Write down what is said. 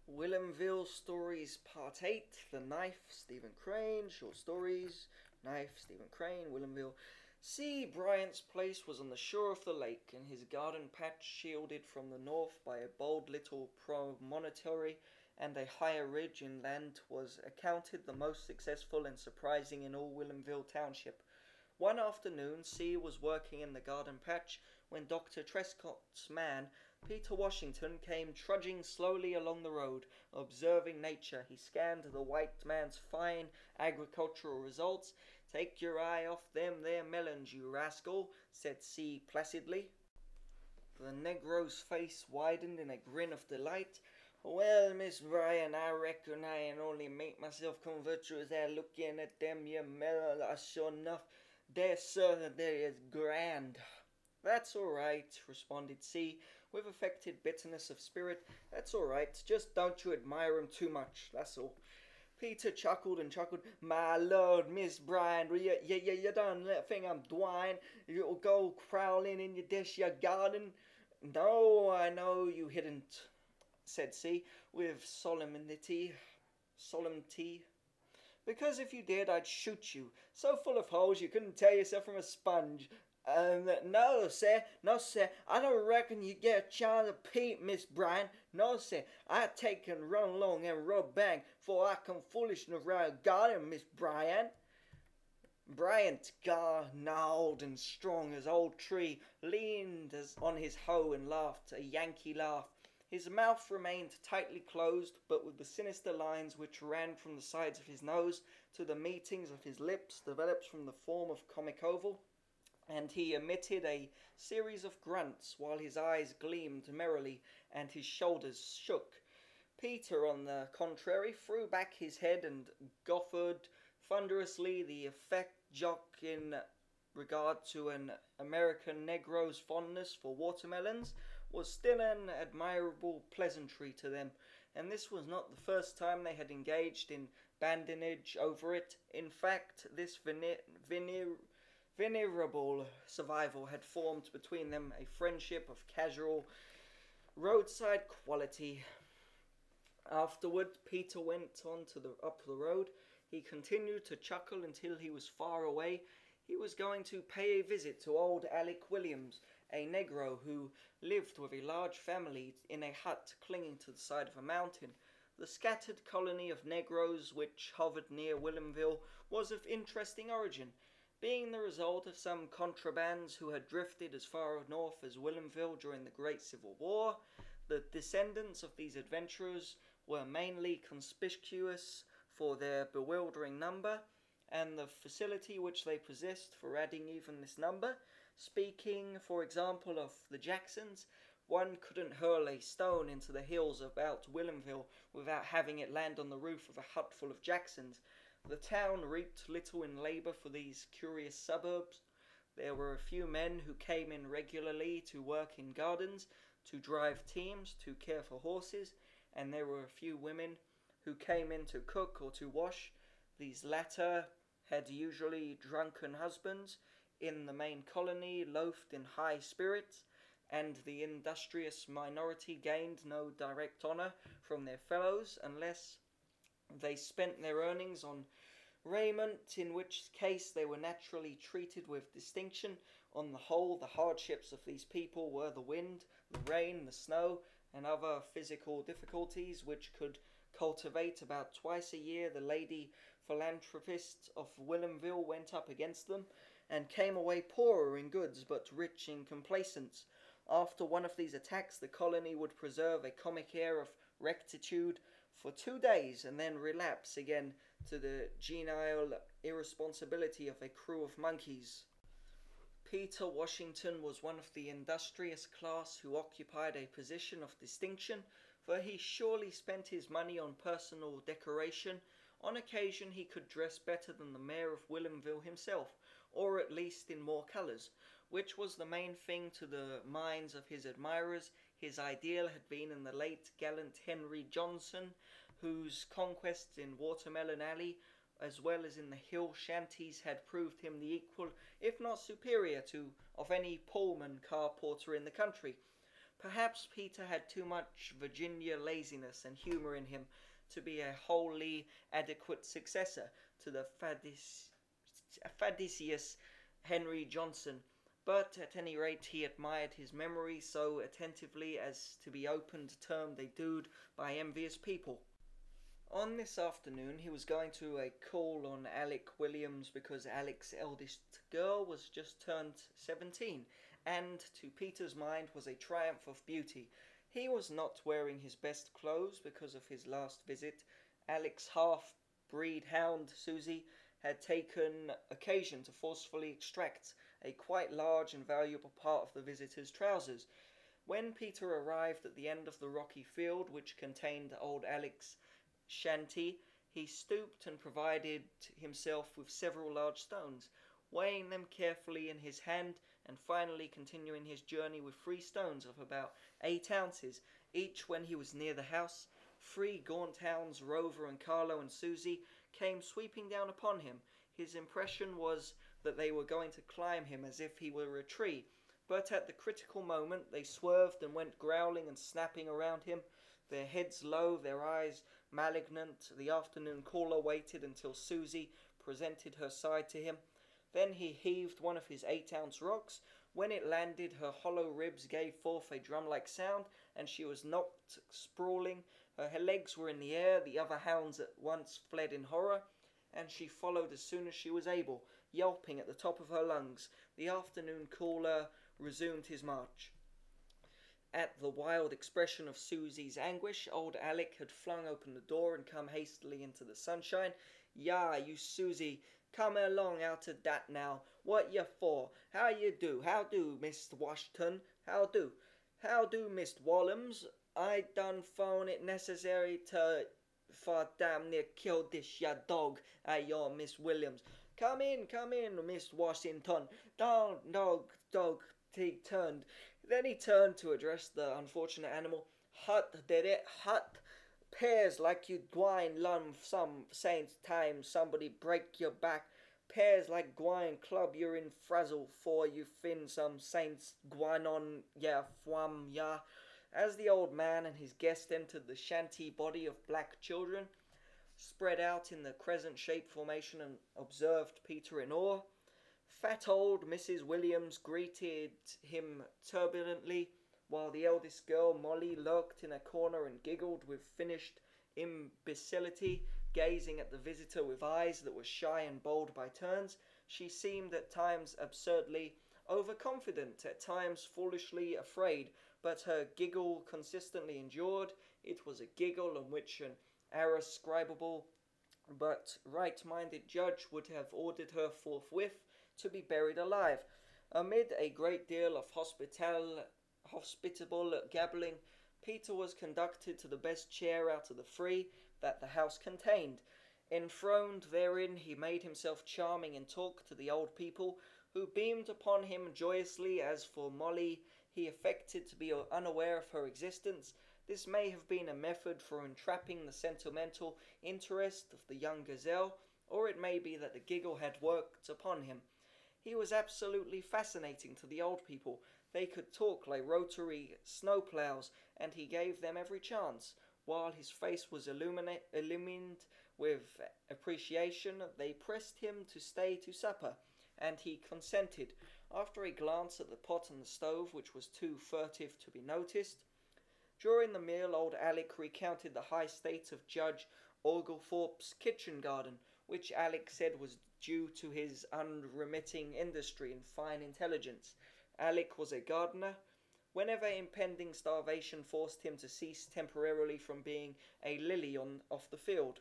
Whilomville Stories Part 8, The Knife, Stephen Crane, Short Stories, Knife, Stephen Crane, Whilomville. C. Bryant's place was on the shore of the lake, and his garden patch shielded from the north by a bold little promontory and a higher ridge inland was accounted the most successful and surprising in all Whilomville Township. One afternoon, C was working in the garden patch when Dr. Trescott's man, Peter Washington, came trudging slowly along the road, observing nature. He scanned the white man's fine agricultural results. "Take your eye off them there melons, you rascal," said C placidly. The Negro's face widened in a grin of delight. "Well, Miss Bryan, I reckon I ain't only make myself come virtuous at looking at them your melons, sure enough. They're sir, they're grand." "That's all right," responded C, with affected bitterness of spirit. "That's all right. Just don't you admire 'em too much, that's all." Peter chuckled and chuckled. "My lord, Miss Bryan, you don't think I'm dwine? You'll go prowling in your dish, your garden?" "No, I know you hidn't," said C, with solemnity. "Because if you did, I'd shoot you. So full of holes you couldn't tear yourself from a sponge." "No, sir, I don't reckon you get a chance to peep, Miss Bryan. No, sir, I take and run along and rub bang, for I come foolish round garden, Miss Bryan." Bryant, gnarled and strong as old tree, leaned on his hoe and laughed a Yankee laugh. His mouth remained tightly closed, but with the sinister lines which ran from the sides of his nose to the meetings of his lips developed from the form of comic oval, and he emitted a series of grunts while his eyes gleamed merrily and his shoulders shook. Peter, on the contrary, threw back his head and guffawed thunderously. The effect jock in regard to an American Negro's fondness for watermelons was still an admirable pleasantry to them, and this was not the first time they had engaged in badinage over it. In fact, this venerable survival had formed between them a friendship of casual roadside quality. Afterward, Peter went on up the road. He continued to chuckle until he was far away. He was going to pay a visit to old Alec Williams, a Negro who lived with a large family in a hut clinging to the side of a mountain. The scattered colony of Negroes which hovered near Whilomville was of interesting origin, being the result of some contrabands who had drifted as far north as Whilomville during the Great Civil War. The descendants of these adventurers were mainly conspicuous for their bewildering number, and the facility which they possessed for adding even this number. Speaking, for example, of the Jacksons, one couldn't hurl a stone into the hills about Whilomville without having it land on the roof of a hut full of Jacksons. The town reaped little in labour for these curious suburbs. There were a few men who came in regularly to work in gardens, to drive teams, to care for horses, and there were a few women who came in to cook or to wash. These latter had usually drunken husbands. In the main colony loafed in high spirits, and the industrious minority gained no direct honour from their fellows unless they spent their earnings on raiment, in which case they were naturally treated with distinction. On the whole, the hardships of these people were the wind, the rain, the snow, and other physical difficulties which could cultivate about twice a year. The lady philanthropists of Whilomville went up against them, and came away poorer in goods but rich in complacence. After one of these attacks, the colony would preserve a comic air of rectitude for 2 days, and then relapse again to the genial irresponsibility of a crew of monkeys. Peter Washington was one of the industrious class who occupied a position of distinction, for he surely spent his money on personal decoration. On occasion he could dress better than the mayor of Whilomville himself, or at least in more colours, which was the main thing to the minds of his admirers. His ideal had been in the late gallant Henry Johnson, whose conquests in Watermelon Alley, as well as in the hill shanties, had proved him the equal, if not superior, to of any Pullman car porter in the country. Perhaps Peter had too much Virginia laziness and humour in him to be a wholly adequate successor to the fadicious Henry Johnson, but at any rate he admired his memory so attentively as to be open to term a dude by envious people. On this afternoon he was going to a call on Alec Williams because Alec's eldest girl was just turned 17, and to Peter's mind was a triumph of beauty. He was not wearing his best clothes because of his last visit. Alec's half-breed hound, Susie, had taken occasion to forcefully extract a quite large and valuable part of the visitor's trousers. When Peter arrived at the end of the rocky field which contained old Alec's shanty, he stooped and provided himself with several large stones, weighing them carefully in his hand, and finally continuing his journey with 3 stones of about 8 ounces each. When he was near the house, 3 gaunt hounds, Rover and Carlo and Susie, came sweeping down upon him. His impression was that they were going to climb him as if he were a tree, but at the critical moment they swerved and went growling and snapping around him, their heads low, their eyes malignant. The afternoon caller waited until Susie presented her side to him. Then he heaved one of his 8-ounce rocks. When it landed, her hollow ribs gave forth a drum-like sound, and she was knocked sprawling. Her legs were in the air. The other hounds at once fled in horror, and she followed as soon as she was able, yelping at the top of her lungs. The afternoon caller resumed his march. At the wild expression of Susie's anguish, old Alec had flung open the door and come hastily into the sunshine. "Yah, you Susie, come along out of dat now. What you for? How you do? How do, Mist Washington? How do? How do, Mist Wallums? I done found it necessary for damn near kill this ya dog, your Miss Williams. Come in, Mist Washington. Dog, he turned. Then he turned to address the unfortunate animal. Hut, did it? Hut. Pears like you gwine lum some saint time somebody break your back. Pears like gwine club you're in frazzle for you fin some saints gwine on ya fwam ya. As the old man and his guest entered the shanty body of black children, spread out in the crescent-shaped formation, and observed Peter in awe. Fat old Mrs. Williams greeted him turbulently, while the eldest girl, Molly, lurked in a corner and giggled with finished imbecility, gazing at the visitor with eyes that were shy and bold by turns. She seemed at times absurdly overconfident, at times foolishly afraid, but her giggle consistently endured. It was a giggle on which an irascible but right-minded judge would have ordered her forthwith to be buried alive. Amid a great deal of hospitable gabbling, Peter was conducted to the best chair out of the 3 that the house contained. Enthroned therein, he made himself charming in talk to the old people, who beamed upon him joyously. As for Molly, he affected to be unaware of her existence. This may have been a method for entrapping the sentimental interest of the young gazelle, or it may be that the giggle had worked upon him. He was absolutely fascinating to the old people. They could talk like rotary snowplows, and he gave them every chance. While his face was illumined with appreciation, they pressed him to stay to supper, and he consented. After a glance at the pot on the stove, which was too furtive to be noticed, during the meal old Alec recounted the high state of Judge Oglethorpe's kitchen garden, which Alec said was due to his unremitting industry and fine intelligence. Alec was a gardener. Whenever impending starvation forced him to cease temporarily from being a lily off the field,